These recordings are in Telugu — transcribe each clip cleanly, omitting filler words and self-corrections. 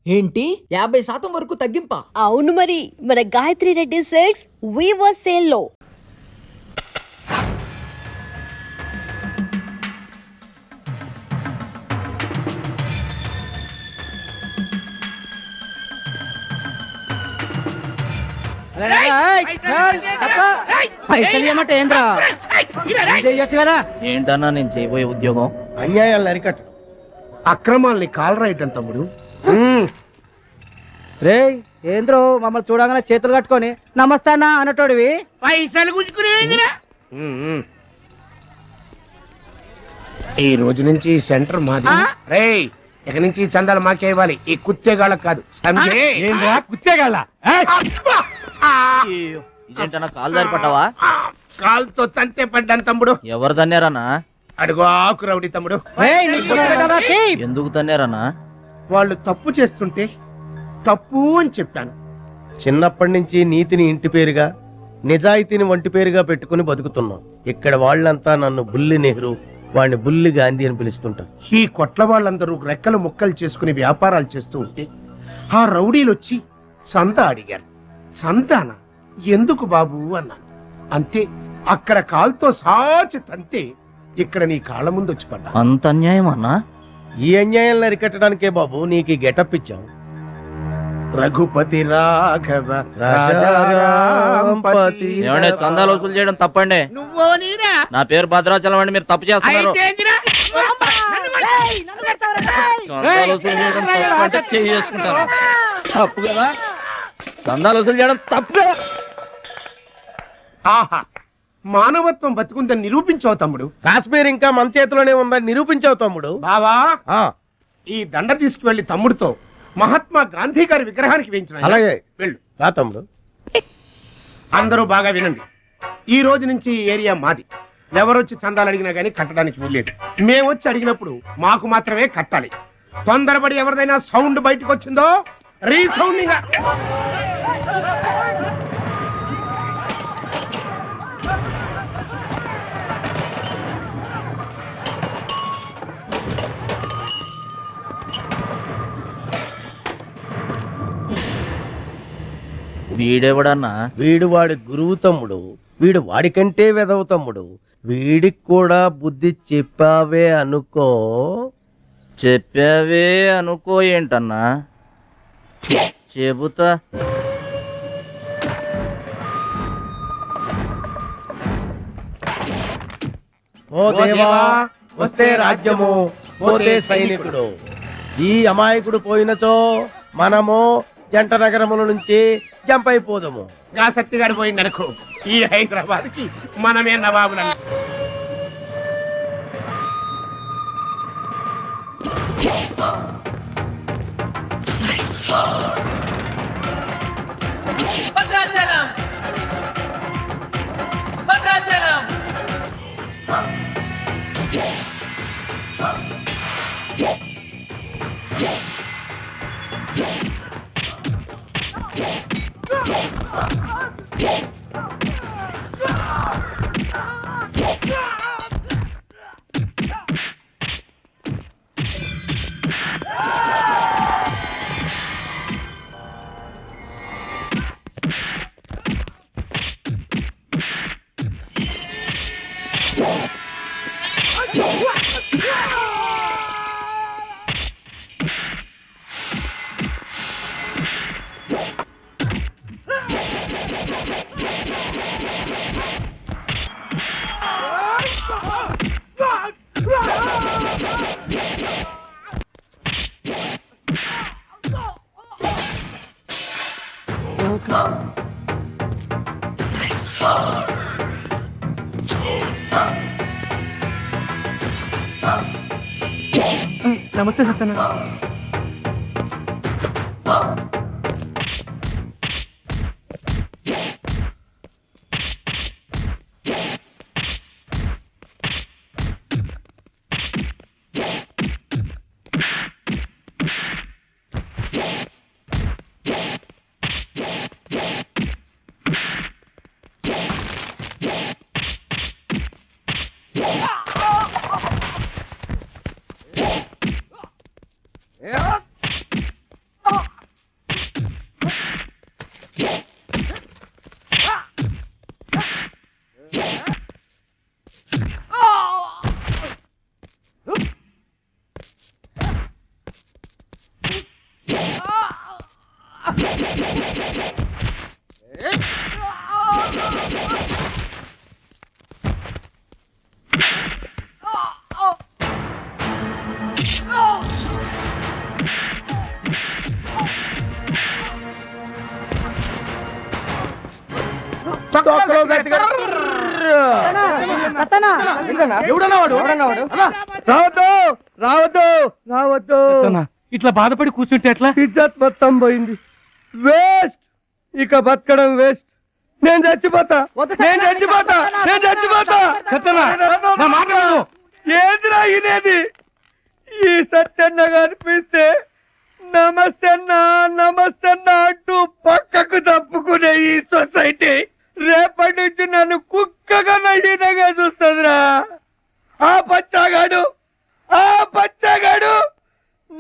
ఏంటి 50% వరకు తగ్గింపా? అవును మరి, మన Gayatri Reddy silks weaver sale లో. ఏంటన్నా నేను చేయబోయే ఉద్యోగం? అన్యాయాలను అరికట్టు, అక్రమాల్ని కాలరాయటం తమ్ముడు. రే ఏంద్రో మమ్మల్ని చూడగానే చేతులు కట్టుకొని నమస్తానా అన్నటోడివి పైసలు గుంజుకునే ఈ రోజు నుంచి ఈ సెంటర్ మాది. రేయ్ ఇక నుంచి ఈ చందాలు మాకే ఇవ్వాలి, ఈ కుత్తేగాళ్ళకి కాదు. కుత్తేగాళ్ళ ఇదేంటన్నా కాలు దారి పడ్డావా? కాలుతో తంతే పడ్డాను తమ్ముడు. ఎవరు తన్నారన్నా? అడుగు ఆకు రౌడి తమ్ముడు. ఎందుకు తన్నారన్నా? వాళ్ళు తప్పు చేస్తుంటే తప్పు అని చెప్పాను. చిన్నప్పటి నుంచి నీతిని ఇంటి పేరుగా, నిజాయితీని వంటి పేరుగా పెట్టుకుని బతుకుతున్నాం. ఇక్కడ వాళ్ళంతా నన్ను బుల్లి నెహ్రూ, వాడిని బుల్లి గాంధీ అని పిలుస్తుంటారు. ఈ కొట్ల వాళ్ళందరూ రెక్కలు ముక్కలు చేసుకుని వ్యాపారాలు చేస్తూ ఉంటే ఆ రౌడీలు వచ్చి సంతా అడిగారు. సంతానా? ఎందుకు బాబు అన్నాను. అంతే, అక్కడ కాల్తో సాచి తంతే ఇక్కడ నీ కాళ్ళ ముందు వచ్చి పడ్డా. అంత అన్యాయం అన్నా? ఈ అన్యాయాలను అరికట్టడానికే బాబు నీకు ఈ గెటప్ ఇచ్చాం. రఘుపతి రాఘవ రాజారాంపతి. ఏమంటే చందాలు వసూలు చేయడం తప్పండి. నా పేరు భద్రాచలం అండి, మీరు తప్పు చేస్తున్నారు. చందాలు వసూలు చేయడం తప్పు అంటే చేసుకుంటారు. తప్పు కదా, చందాలు వసూలు చేయడం తప్పు కదా. ఆహా, మానవత్వం బతుకుందని నిరూపించావు తమ్ముడు. కాశ్మీర్ ఇంకా మన చేతిలోనే ఉందని నిరూపించావు తమ్ముడు. బావా, ఈ దండ తీసుకువెళ్లి తమ్ముడితో మహాత్మా గాంధీ గారి విగ్రహానికి వేయించిన. అలాగే వెళ్ళు. రా తమ్ముడు. అందరూ బాగా వినండి, ఈ రోజు నుంచి ఈ ఏరియా మాది. ఎవరొచ్చి చందాలు అడిగినా గానీ కట్టడానికి వీల్లేదు. మేమొచ్చి అడిగినప్పుడు మాకు మాత్రమే కట్టాలి. తొందరపడి ఎవరిదైనా సౌండ్ బయటకు వచ్చిందో రీసౌండింగ్. వీడెవడన్నా? వీడు వాడి గురువు తమ్ముడు. వీడు వాడికంటే వెదవ తమ్ముడు. వీడికి కూడా బుద్ధి చెప్పావే అనుకో. చెప్పావే అనుకో ఏంటన్నా? చెబుతా. ఓ దేవా, వస్తే రాజ్యము, పోతే సైనికుడు. ఈ అమాయకుడు పోయినచో మనము జంట నగరముల నుంచి జంపైపోదము. ఆసక్తిగాడు పోయిందనుకో, ఈ హైదరాబాద్ కి మనమే నవాబులను. భద్రాచలం, భద్రాచలం. నమస్తే సత్యన. తొక్కలో గట్టిగా రావద్దు రావద్దు రావద్దు. ఇట్లా బాధపడి కూర్చుంటే ఎట్లా? ఇజ్జత్ మొత్తం పోయింది. వేస్ట్, ఇక బతకడం వేస్ట్. నేను చచ్చిపోతా, నేను చచ్చిపోతా, నేను చచ్చిపోతా. నా మాట విను. ఏదిరా ఇనేది? ఈ సత్యన్న కనిపిస్తే నమస్తే అన్నా నమస్తే అన్నా అంటూ పక్కకు తప్పుకునే ఈ సొసైటీ రేపటి నుంచి నన్ను కుక్కగా నయ్యనగా చూస్తుందిరా. ఆ పచ్చాగాడు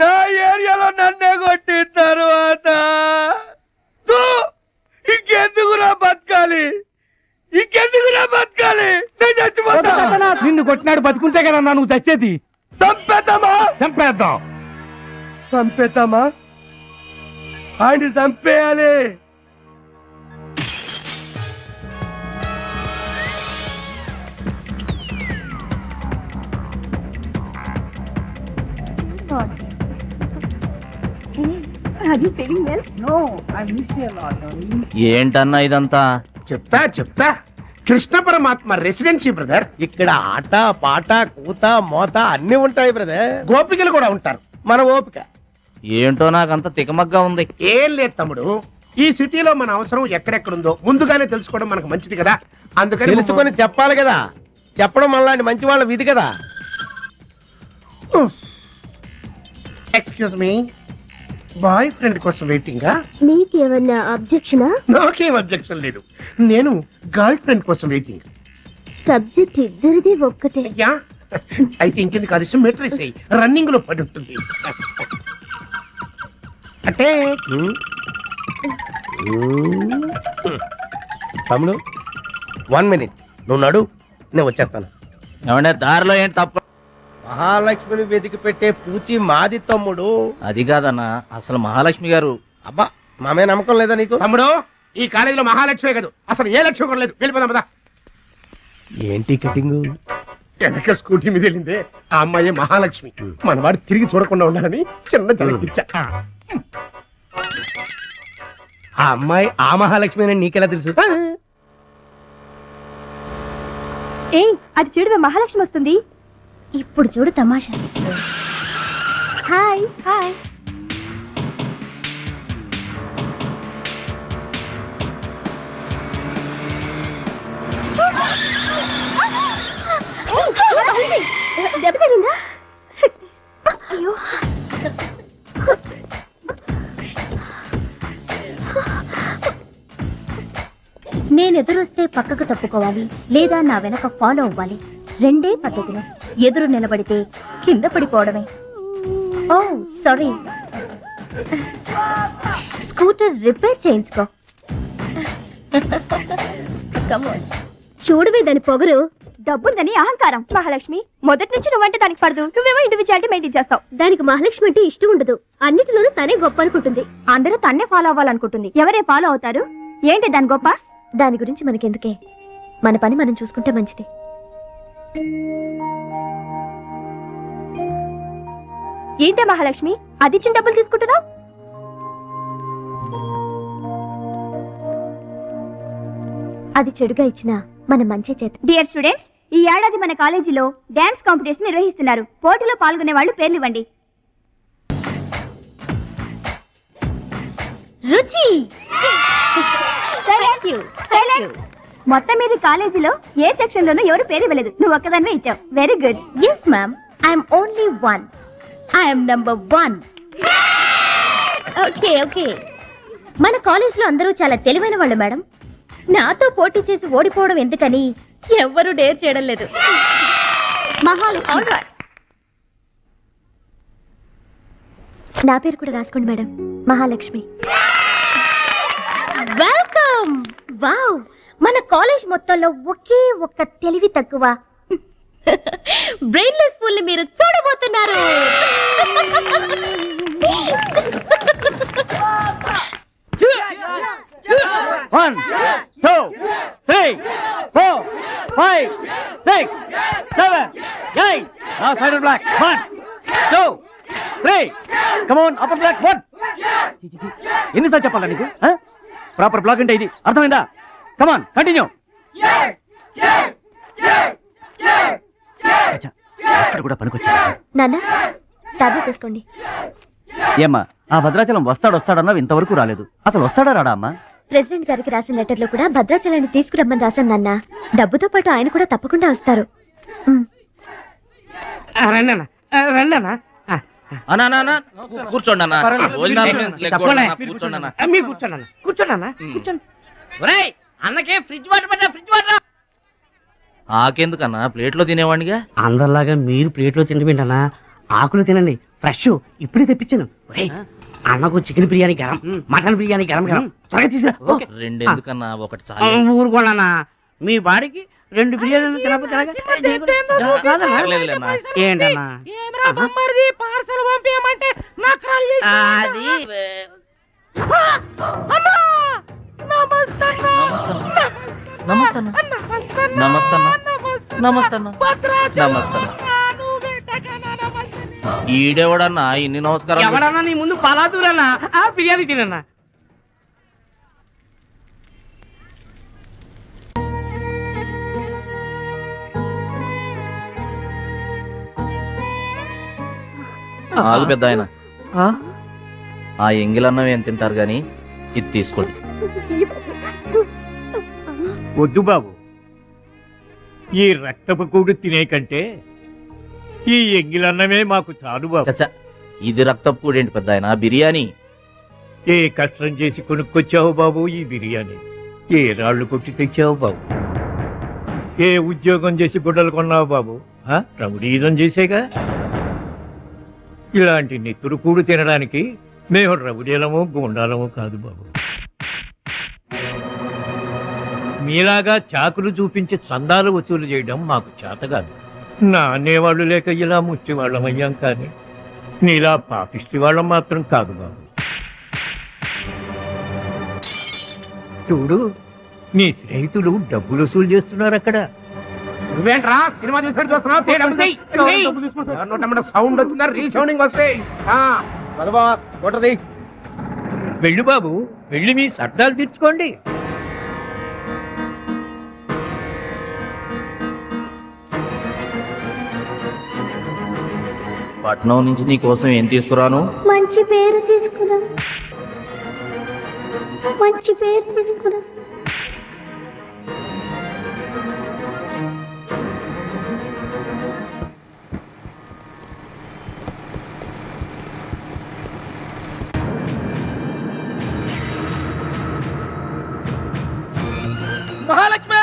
నా ఏరియాలో నన్నే కొట్టిన తర్వాత ఇంకెందుకురా బతకాలి, ఇంకెందుకురా బతకాలి? నేను చచ్చిపోతా. నిన్ను కొట్టినాడు బతుకుంటే కదా నువ్వు చచ్చేది. చంపేద్దామా? చంపేద్దాం. చంపేద్దామా? ఆయన చంపేయాలి. ఏంటన్నా ఇదంతా? చెప్తా కృష్ణ పరమాత్మ రెసిడెన్సీ బ్రదర్. ఇక్కడ ఆట పాట కూత మోత అన్ని ఉంటాయి బ్రదర్. గోపికలు కూడా ఉంటారు. మన ఓపిక ఏంటో నాకంత తికమగ్గా ఉంది. ఏం లేదు తమ్ముడు, ఈ సిటీలో మన అవసరం ఎక్కడెక్కడుందో ముందుగానే తెలుసుకోవడం మనకు మంచిది కదా. అందుకని తెలుసుకొని చెప్పాలి కదా. చెప్పడం మనలాంటి మంచి వాళ్ళ విధి కదా. ఎక్స్క్యూజ్ మీ, బాయ్ ఫ్రెండ్ కోసం వెయిటింగా? నీకేమన్నా అబ్జెక్షనా? నాకేం అబ్జెక్షన్ లేదు. నేను గర్ల్ ఫ్రెండ్ కోసం వెయిటింగ్. సబ్జెక్ట్ ఇద్దరిది ఒక్కటే. అయ్యా, అయితే ఇంకెందుకు కలిసి మెట్రిక్స్ రన్నింగ్ లో పడి ఉంటుంది. అంటే తమ్ముడు 1 minute నువ్వు నడు, నేను వచ్చేస్తాను. ఏమంటే దారిలో ఏంటి తప్ప? మహాలక్ష్మిని వెతికి పెట్టే పూచి మాది తమ్ముడు. అది కాదన్నా, అసలు మహాలక్ష్మి గారు. అబ్బా మామే నమ్మకం లేదా నీకు? తమ్ముడు, ఈ కాలేజీలో మహాలక్ష్మే కాదు, అసలు ఏ లక్ష్యం కూడా లేదు. వెళ్ళిపోదాం పదా. ఏంటి కటింగ్? వెనక స్కూటీ మీద వెళ్ళిందే ఆ అమ్మాయి మహాలక్ష్మి. మనవాడు తిరిగి చూడకుండా ఉండాలని చిన్న జలకిచ్చా. ఆ అమ్మాయి ఆ మహాలక్ష్మి అని నీకెలా తెలుసు? ఏయ్, అది చూడు, మహాలక్ష్మి వస్తుంది. ఇప్పుడు చూడు తమాషా. Hi hi. దెబ్బ తగిలిందా? అయ్యో, నేను ఎదురొస్తే పక్కకు తప్పుకోవాలి, లేదా నా వెనక ఫాలో అవ్వాలి. రెండే పద్ధతులు. ఎదురు నిలబడితే కింద పడిపోవడమే. ఓ సారీ, స్కూటర్ రిపేర్ చేయించుకో. చూడవే దాని పొగరు. డబ్బుందని అహంకారం. మహాలక్ష్మి, మొదటి నుంచి నువ్వంటే దానికి పడదు. నువ్వేమో ఇండివిజువాలిటీ మెయింటైన్ చేస్తావు. దానికి మహాలక్ష్మి అంటే ఇష్టం ఉండదు. అన్నిటిలోనూ తనే గొప్ప అనుకుంటుంది. అందరూ తన్నే ఫాలో అవ్వాలనుకుంటుంది. ఎవరే ఫాలో అవుతారు? ఏంటి దాని గొప్ప? దాని గురించి మనకెందుకే, మన పని మనం చూసుకుంటే మంచిది. ఏంటే మహాలక్ష్మి, అది ఇచ్చిన డబ్బులు తీసుకుంటున్నావు? అది చెడుగా ఇచ్చిన మన మంచి చేత. డియర్ స్టూడెంట్స్, ఈ ఏడాది మన కాలేజీలో డాన్స్ కాంపిటీషన్ నిర్వహిస్తున్నారు. పోటీలో పాల్గొనే వాళ్ళు పేర్లు ఇవ్వండి. రుచి. మొత్తం మీద కాలేజీలో ఏ సెక్షన్ లోనూ ఎవరు పేరు ఇవ్వలేదు. నువ్వు ఒక్కదానివే ఇచ్చావు. Very good. Yes ma'am, I'm only 1. I'm number 1. Okay okay. మన కాలేజీలో అందరూ చాలా తెలివైన వాళ్ళు మేడం. నాతో పోటీ చేసి ఓడిపోవడం ఎందుకని ఎవ్వరూ డేర్ చేయడం లేదు. మహాలక్ష్మి. నా పేరు కూడా రాసుకోండి మేడం, మహాలక్ష్మి. వెల్కమ్. వావ్, మన కాలేజ్ మొత్తంలో ఒకే ఒక్క తెలివి తక్కువ బ్రెయిన్లెస్ ఫుల్ ని మీరు చూడబోతున్నారు. 5, 6, 7, 8. Now center black. 1, 2, 3. Come on, upper black. 1. ఎన్నిసార్లు చెప్పాలా నీకు? ప్రాపర్ బ్లాక్ అంటే ఇది అర్థమైందా? కమాన్ కంటిన్యూ. అక్కడ కూడా పనికొచ్చా నాన్న టాబ్లెట్ వేసుకోండి. ఏమ్మా ఆ భద్రాచలం వస్తాడన్నావు ఇంతవరకు రాలేదు. అసలు వస్తాడా రాడా అమ్మా? ప్రెసిడెంట్ గారికి రాసిన లెటర్ లో కూడా భద్రాచలాన్ని తీసుకురమ్మని రాశాను నాన్న. డబ్బుతో పాటు ఆయన కూడా తప్పకుండా వస్తారు. కూర్చోండి అన్న. అన్నకే ఫ్రిడ్జ్ వాటర్ పడ్డా ఫ్రిడ్జ్ వాటర్. ఆకెందుకన్నా ప్లేట్లో తినేవాడిగా. అందరిలాగా మీరు ప్లేట్లో తినబెంటనా, ఆకులు తినండి, ఫ్రెష్ ఇప్పుడే తెప్పించాను. అన్నకు చికెన్ బిర్యానీ గరం, మటన్ బిర్యానీ గరం గరం, త్వరగా తీసుకురా. రెండు ఎందుకన్నా, ఒకటి చాలు. ఊరుకోండి, మీ బాడీకి 2 బిర్యానీలు తినకపోతే ఏంటన్నా పార్సల్ పంపించమంటే అది ఈడెవడన్నా ఇన్ని నమస్కారం? ఎవడన్నా నీ ముందు పలాదూరన్నా బిర్యానీ తినన్నా. ఆగు పెద్ద ఆయన, ఆ ఎంగిలన్నం ఏం తింటారు గాని ఇది తీసుకోండి. వద్దు బాబు, ఈ రక్తపు కూడు తినే కంటే ఈ ఎంగిలన్నమే మాకు చాలు బాబు. చచ్చా, ఇది రక్తపు కూడేంటి పెద్ద ఆయన, బిర్యానీ. ఏ కష్టం చేసి కొనుక్కొచ్చావు బాబు ఈ బిర్యానీ? ఏ రాళ్లు కొట్టి తెచ్చావు బాబు? ఏ ఉద్యోగం చేసి గుడ్డలు కొన్నావు బాబు? రౌడీజం చేసేగా. ఇలాంటి నెత్తురు కూడు తినడానికి మేము రౌడీలము గూండాలము కాదు బాబు. మీలాగా చాకులు చూపించి చందాలు వసూలు చేయడం మాకు చేత కాదు. నా అనేవాళ్ళు లేక ఇలా ముష్టి వాళ్ళం అయ్యాం, కానీ నీలా పాపిష్టి వాళ్ళం మాత్రం కాదు బాబు. చూడు, నీ స్నేహితులు డబ్బులు వసూలు చేస్తున్నారు అక్కడ. నువ్వేంట్రా సినిమా చూసినట్టు చూస్తున్నావు? సౌండ్ వచ్చిందా? రీసౌండింగ్ వస్తాయి. వెళ్ళు బాబు, వెళ్ళి మీ సర్దాలు తీర్చుకోండి. పట్నం నుంచి నీ కోసం ఏం తీసుకురాను? మంచి పేరు తీసుకురా, మంచి పేరు తీసుకురా. మహాలక్ష్మి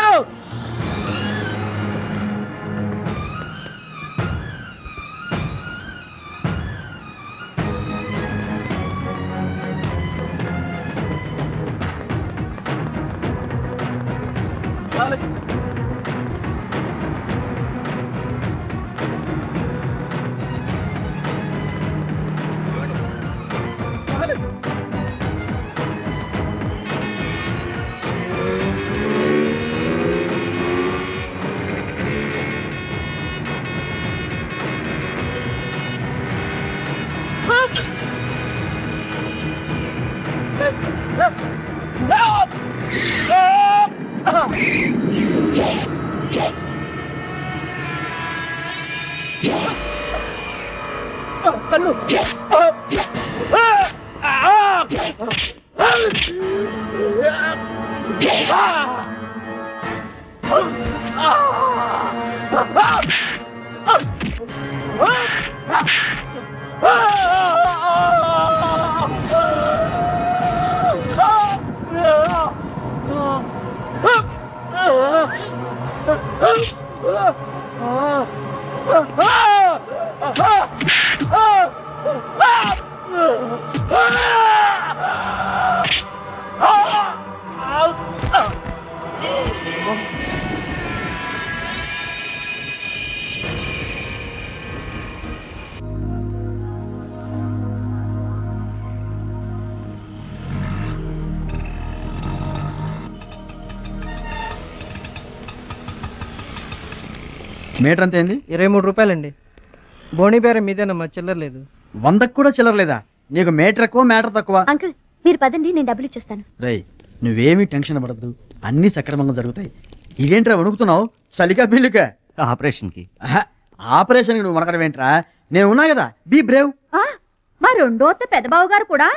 మీటర్ అంత ఏంది? 23 రూపాయలండి. బోణి బేరం మీదేనమ్మా, చిల్లర లేదు. 100కు కూడా చిల్లర లేదా? నీకు మీటర్ ఎక్కువ మ్యాటర్ తక్కువ. అంకుల్ మీరు పదండి, నేను డబ్బులు ఇచ్చేస్తాను. రేయ్ నువ్వేమీ టెన్షన్ పడద్దు, అన్ని సక్రమంగా జరుగుతాయి. ఇదేంట్రా వణుకుతున్నావు? చలికా బిల్లుకా? ఆపరేషన్కి. ఆపరేషన్కి నువ్వు వనకడం ఏంట్రా? నేను ఉన్నా కదా, బీ బ్రేవ్. మా రెండో అత్త పెద్దబావు గారు కూడా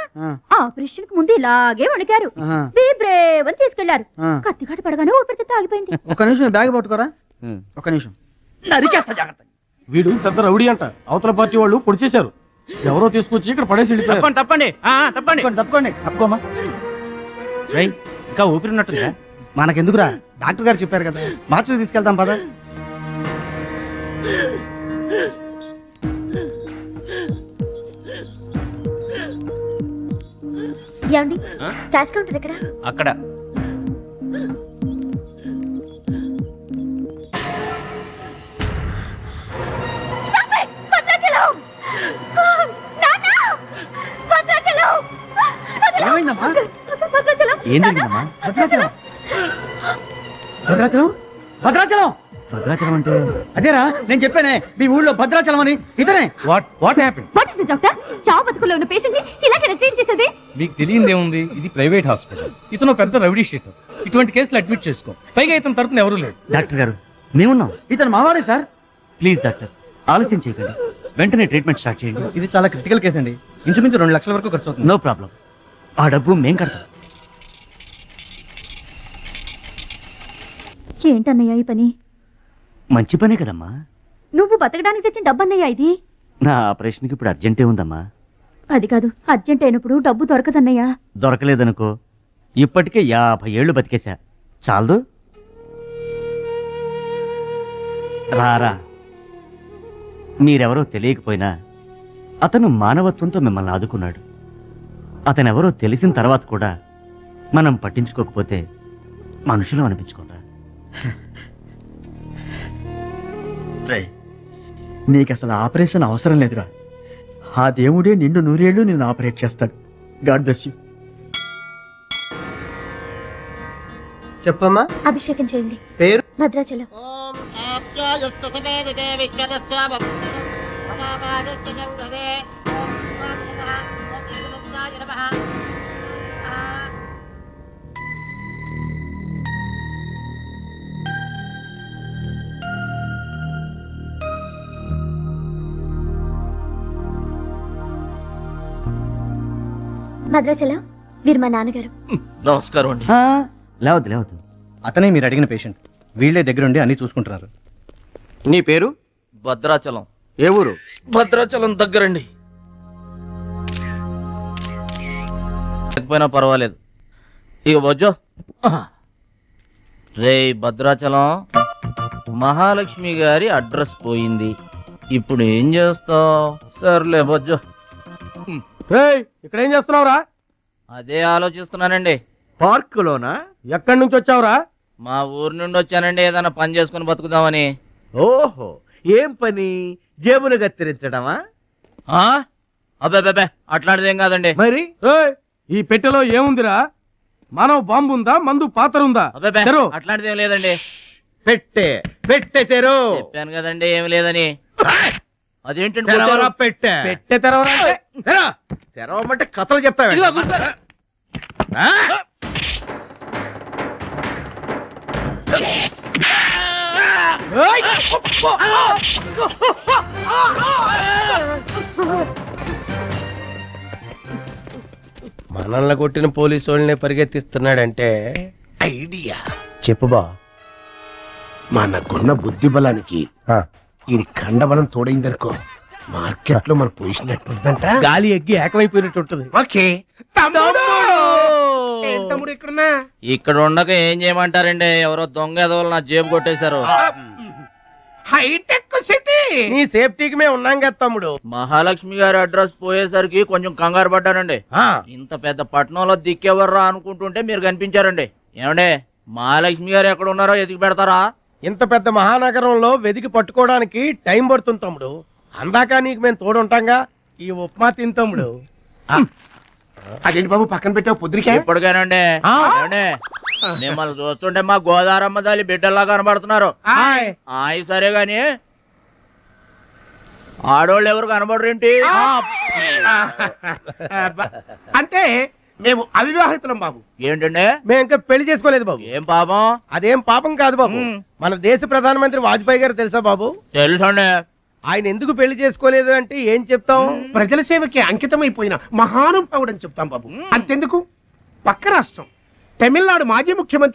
ఆపరేషన్ కు ముందు ఇలాగే వణికారు. బీ బ్రేవ్ అని తీసుకెళ్లారు. కత్తికాట పడగానే ఊపిరితిత్తు ఆగిపోయింది. ఒక నిమిషం బ్యాగ్ పట్టుకోరా, ఒక నిమిషం. నరికేస్తా జాగ్రత్త. వీడు పెద్ద రౌడీ అంట, అవతల పార్టీ వాళ్ళు పొడి చేశారు. ఎవరో తీసుకొచ్చి ఇక్కడ పడేసి వెళ్ళిపోయారు. తప్పండి తప్పండి. తప్పుకోమా. రై ఇంకా ఊపిరి ఉన్నట్టుందా? మనకెందుకురా, డాక్టర్ గారు చెప్పారు కదా, మార్చుకు తీసుకెళ్తాం పద. ఏమండి క్యాష్ కౌంటర్ ఎక్కడ? అక్కడ. ఏమైందమ్మా? ఏం జరిగిందమ్మా? భద్రాచలం. భద్రాచలం భద్రాచలం భద్రాచలం అంటే అదేరా నేను చెప్పానే, మీ ఊళ్ళో భద్రాచలం అని. ఇతనే. What happen? What is doctor? చావు బతుకుల్లో ఉన్న పేషెంట్ ని ఇలాగే ట్రీట్ చేసేది? మీకు తెలియదేముంది, ఇది ప్రైవేట్ హాస్పిటల్. ఇతను పెద్ద రౌడీ షీటర్. ఇటువంటి కేసులు అడ్మిట్ చేసుకో. పైగా ఇతను తరపున ఎవరూ లేదు. డాక్టర్ గారు మేమున్నాం. ఇతను మావాడే సార్. ప్లీజ్ డాక్టర్ ఆలస్యం చేయకండి, వెంటనే ట్రీట్మెంట్ స్టార్ట్ చేయండి. ఇది చాలా క్రిటికల్ కేసు అండి. ఇంచుమించు 2 లక్షల వరకు ఖర్చు అవుతుంది. నో ప్రాబ్లం, ఆ డబ్బు మేం కడతాం. ఏంటన్నయ్య ఈ పని? మంచి పనే కదమ్మా. నువ్వు బతకడానికి తెచ్చిన డబ్బన్నయ్య ఇది. నా ఆపరేషన్కి ఇప్పుడు అర్జెంటే ఉందమ్మా. అది కాదు, అర్జెంట్ అయినప్పుడు డబ్బు దొరకదన్నయ్యా. దొరకలేదనుకో, ఇప్పటికే 50 ఏళ్ళు బతికేశా, చాలదు. రారా, మీరెవరో తెలియకపోయినా అతను మానవత్వంతో మిమ్మల్ని ఆదుకున్నాడు. అతనెవరో తెలిసిన తర్వాత కూడా మనం పట్టించుకోకపోతే మనుషులు అనిపించుకోరా. నీకు అసలు ఆపరేషన్ అవసరం లేదురా. ఆ దేవుడే నిండు 100 ఏళ్ళు నిన్ను ఆపరేట్ చేస్తాడు. God bless you. చెప్పమ్మా. అభిషేకం చేయండి. పేరు? భద్రాచలం. భద్రాచలం వీరు మా నాన్నగారు. నమస్కారం అండి. లేవద్దు లేవద్దు. అతనే మీరు అడిగిన పేషెంట్. వీళ్ళే దగ్గరుండి అన్ని చూసుకుంటున్నారు. నీ పేరు? భద్రాచలం. ఏ ఊరు? భద్రాచలం దగ్గరండి. లేకపోయినా పర్వాలేదు. ఇక బొజ్జో. రే భద్రాచలం, మహాలక్ష్మి గారి అడ్రస్ పోయింది. ఇప్పుడు ఏం చేస్తావు? సర్లే బొజ్జో. ఇక్కడ ఏం చేస్తున్నావురా? అదే ఆలోచిస్తున్నానండి. పార్క్ లోనా? ఎక్కడి నుంచి వచ్చావురా? మా ఊరు నుండి వచ్చానండి, ఏదైనా పని చేసుకుని బతుకుదామని. ఓహో, ఏం పని? జేబులు కత్తిరించడమా? అబ్బే అట్లాంటిదేం కాదండి. మరి ఈ పెట్టెలో ఏముందిరా? మానవ బాంబు ఉందా? మందు పాత్ర ఉందా? అబ్బే అట్లాంటిదేం లేదండి. పెట్టె తెరు. చెప్పాను కదండి ఏమి లేదని. అదేంటంటే పెట్టె తెరవమంటే కథలు చెప్తావే. మనల్ని కొట్టిన పోలీసు వాళ్ళని పరిగెత్తిస్తున్నాడంటే ఐడియా చెప్పు బా. మనకున్న బుద్ధి బలానికి ఈ కండబలం తోడైందనుకో, మార్కెట్ లో మన పొజిషన్ ఎట్టుందంట. గాలి ఎగ్గి ఏకమైపోయినట్టు ఉంటుంది. ఓకే తమ్ముడు ఇక్కడున్నా. ఇక్కడ ఉండక ఏం చేయమంటారండి? ఎవరో దొంగ ఎదవలు నా జేబు కొట్టేశారు. Hitec City. నీ సేఫ్టీకి మేము ఉన్నాం కదా తమ్ముడు. మహాలక్ష్మి గారి అడ్రస్ పోయేసరికి కొంచెం కంగారు పడ్డానండి. ఇంత పెద్ద పట్టణంలో దిక్కెవర్రా అనుకుంటుంటే మీరు కనిపించారండి. ఏమండే, మహాలక్ష్మి గారు ఎక్కడ ఉన్నారో ఎదిగి పెడతారా? ఇంత పెద్ద మహానగరంలో వెతికి పట్టుకోవడానికి టైం పడుతుంది తమ్ముడు. అందాక నీకు మేము తోడుంటాంగా. ఈ ఉప్మా తిని తమ్ముడు. అదేంటి బాబు పక్కన పెట్టావు పొద్దురికే? ఇప్పటికేనండి. మిమ్మల్ని చూస్తుంటే మా గోదారమ్మ తల్లి బిడ్డల్లా కనబడుతున్నారు. ఆయి సరే గాని ఆడోళ్ళు ఎవరు కనబడరేంటి? అంటే మేము అవివాహితులం బాబు. ఏంటండి? మేము ఇంకా పెళ్లి చేసుకోలేదు బాబు. ఏం పాపం? అదేం పాపం కాదు బాబు. మన దేశ ప్రధానమంత్రి వాజ్పేయి గారు తెలుసా బాబు? తెలుసండి. ఆయన ఎందుకు పెళ్లి చేసుకోలేదు అంటే ఏం చెప్తాం? ప్రజల సేవకి అంకితమైపోయిన మహానుభావుడని చెప్తాం బాబు. అంతెందుకు, పక్క రాష్ట్రం తమిళనాడు మాజీ ముఖ్యమంత్రి